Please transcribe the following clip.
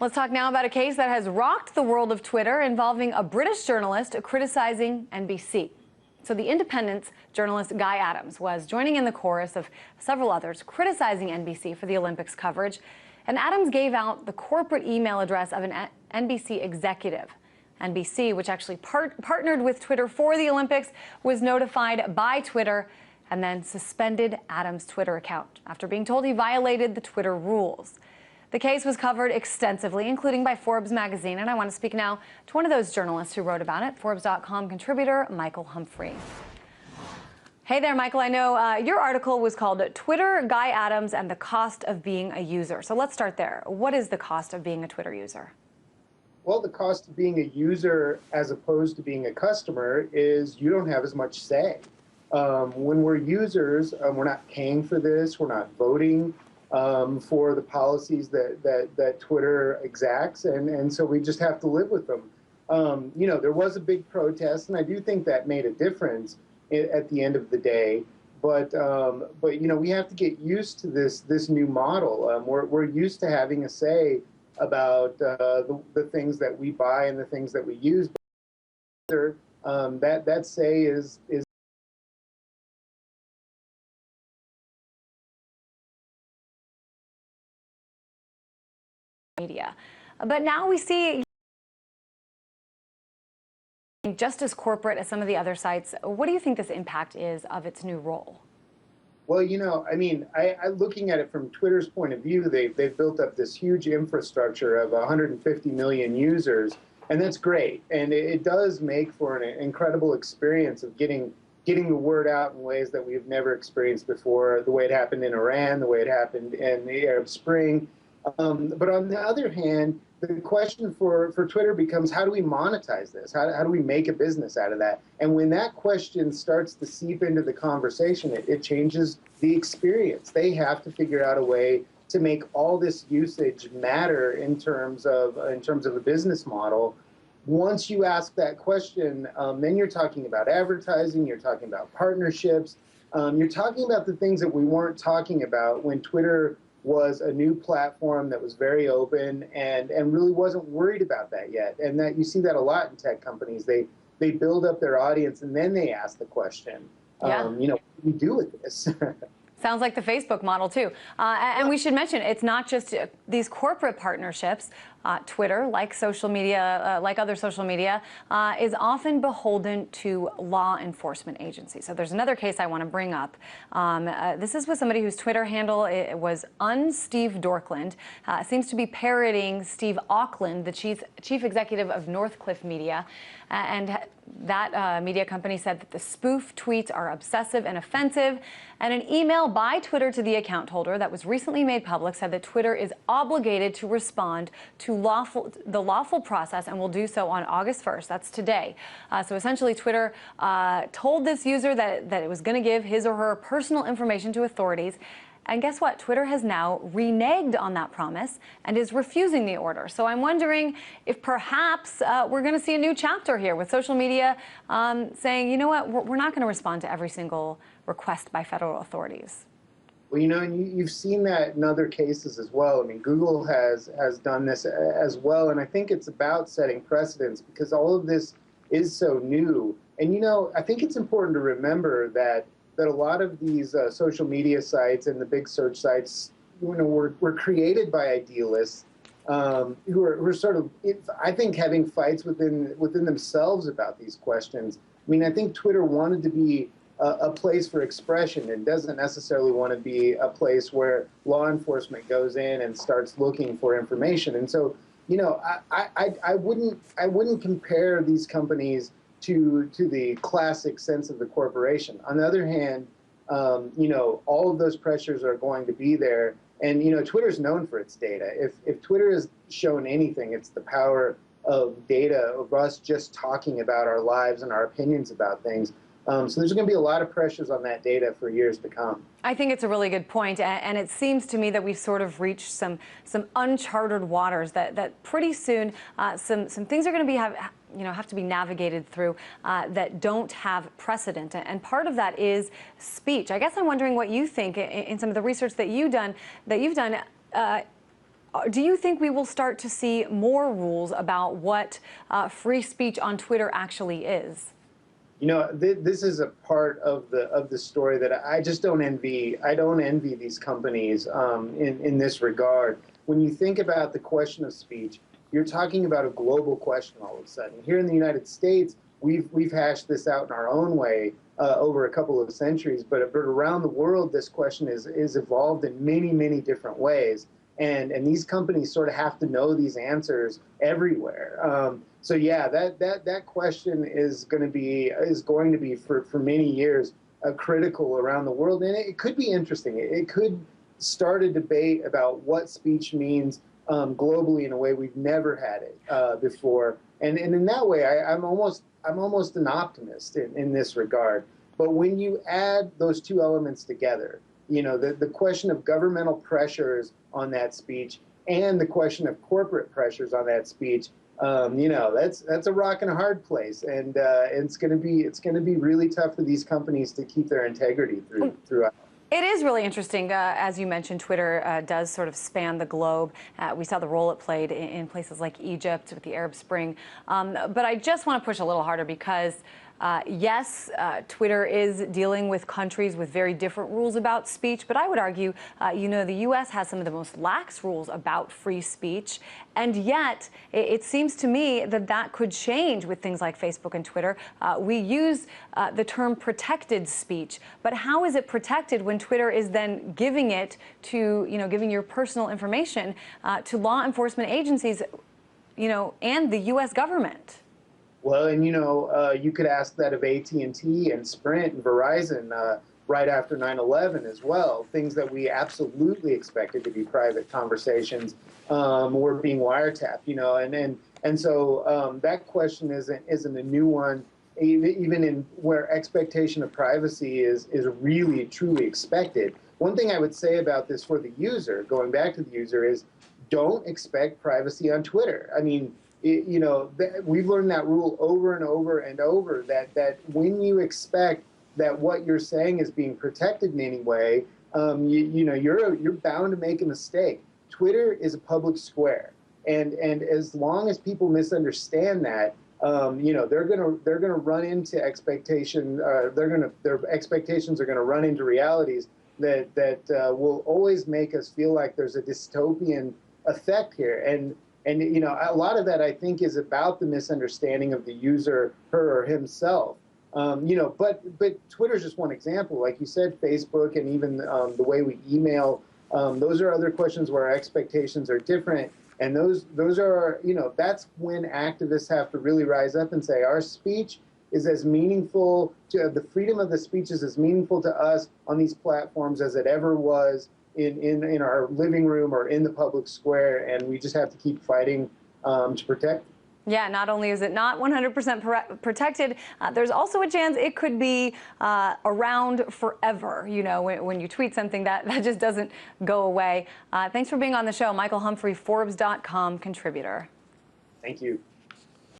Let's talk now about a case that has rocked the world of Twitter involving a British journalist criticizing NBC. So The Independent's journalist Guy Adams was joining in the chorus of several others criticizing NBC for the Olympics coverage. And Adams gave out the corporate email address of an NBC executive. NBC, which actually partnered with Twitter for the Olympics, was notified by Twitter and then suspended Adams' Twitter account after being told he violated the Twitter rules. The case was covered extensively, including by Forbes magazine, and I want to speak now to one of those journalists who wrote about it, Forbes.com contributor Michael Humphrey. Hey there, Michael. I know your article was called Twitter, Guy Adams, and the Cost of Being a User. So let's start there. What is the cost of being a Twitter user? Well, the cost of being a user as opposed to being a customer is you don't have as much say. When we're users, we're not paying for this, we're not voting for the policies that Twitter exacts, and so we just have to live with them. You know, there was a big protest, and I do think that made a difference at the end of the day. But you know, we have to get used to this new model. We're used to having a say about the things that we buy and the things that we use. But that say is media. But now we see just as corporate as some of the other sites. What do you think this impact is of its new role? Well, you know, I mean, looking at it from Twitter's point of view, they've built up this huge infrastructure of 150 million users, and that's great. And it does make for an incredible experience of getting the word out in ways that we've never experienced before, the way it happened in Iran, the way it happened in the Arab Spring. But on the other hand, the question for Twitter becomes, how do we monetize this? How do we make a business out of that? And when that question starts to seep into the conversation, it changes the experience. They have to figure out a way to make all this usage matter in terms of a business model. Once you ask that question, then you're talking about advertising, you're talking about partnerships, you're talking about the things that we weren't talking about when Twitter was a new platform that was very open and really wasn't worried about that yet. And that you see that a lot in tech companies. They build up their audience and then they ask the question, yeah. You know, what do we do with this? Sounds like the Facebook model, too. And we should mention, it's not just these corporate partnerships. Twitter, like social media, like other social media, is often beholden to law enforcement agencies. So there's another case I want to bring up. This is with somebody whose Twitter handle was Steve Dorkland. Seems to be parroting Steve Auckland, the chief executive of Northcliffe Media. And that media company said that the spoof tweets are obsessive and offensive. And an email by Twitter to the account holder that was recently made public said that Twitter is obligated to respond to the lawful process and will do so on August 1st. That's today. So essentially, Twitter told this user that it was going to give his or her personal information to authorities. And guess what? Twitter has now reneged on that promise and is refusing the order. So I'm wondering if perhaps we're going to see a new chapter here with social media saying, you know what, we're not going to respond to every single request by federal authorities. Well, you know, and you've seen that in other cases as well. I mean, Google has done this as well, and I think it's about setting precedents because all of this is so new. And, you know, I think it's important to remember that a lot of these social media sites and the big search sites, you know, were created by idealists who are sort of, I think, having fights within themselves about these questions. I mean, I think Twitter wanted to be a place for expression and doesn't necessarily want to be a place where law enforcement goes in and starts looking for information. And so, you know, I wouldn't compare these companies to the classic sense of the corporation. On the other hand, you know, all of those pressures are going to be there. And, you know, Twitter's known for its data. If Twitter has shown anything, it's the power of data, of us just talking about our lives and our opinions about things. So there's going to be a lot of pressures on that data for years to come. I think it's a really good point, and it seems to me that we've sort of reached some uncharted waters that pretty soon some things are going to have to be navigated through that don't have precedent, and part of that is speech. I guess I'm wondering what you think in some of the research that you've done. Do you think we will start to see more rules about what free speech on Twitter actually is? You know, this is a part of the story that I just don't envy. I don't envy these companies in this regard. When you think about the question of speech, you're talking about a global question all of a sudden. Here in the United States, we've hashed this out in our own way over a couple of centuries, but around the world, this question is evolved in many different ways. And these companies sort of have to know these answers everywhere. So yeah, that question is going to be for many years critical around the world, and it could be interesting. It could start a debate about what speech means globally in a way we've never had it before. And in that way, I'm almost an optimist in this regard. But when you add those two elements together, you know, the question of governmental pressures on that speech and the question of corporate pressures on that speech, you know, that's a rock and a hard place, and it's going to be really tough for these companies to keep their integrity throughout. It is really interesting. As you mentioned, Twitter does sort of span the globe. We saw the role it played in places like Egypt with the Arab Spring. But I just want to push a little harder because yes, Twitter is dealing with countries with very different rules about speech, but I would argue, you know, the U.S. has some of the most lax rules about free speech, and yet it seems to me that that could change with things like Facebook and Twitter. We use the term protected speech, but how is it protected when Twitter is then giving it to, you know, giving your personal information to law enforcement agencies, you know, and the U.S. government? Well, and you know, you could ask that of AT&T and Sprint and Verizon right after 9/11 as well. Things that we absolutely expected to be private conversations were being wiretapped. You know, and so that question isn't a new one. Even in where expectation of privacy is really truly expected. One thing I would say about this for the user, going back to the user, is don't expect privacy on Twitter. I mean, you know, we've learned that rule over and over and over, that when you expect that what you're saying is being protected in any way, you know, you're bound to make a mistake. Twitter is a public square, and as long as people misunderstand that, you know, they're gonna run into expectation. Their expectations are gonna run into realities that will always make us feel like there's a dystopian effect here. And you know, a lot of that, I think, is about the misunderstanding of the user, her or himself. You know, but Twitter's just one example. Like you said, Facebook and even the way we email, those are other questions where our expectations are different. And those are, you know, that's when activists have to really rise up and say our speech is as meaningful, the freedom of the speech is as meaningful to us on these platforms as it ever was in our living room or in the public square, and we just have to keep fighting to protect. Yeah, not only is it not 100% protected, there's also a chance it could be around forever. You know, when you tweet something, that just doesn't go away. Thanks for being on the show. Michael Humphrey, Forbes.com contributor. Thank you.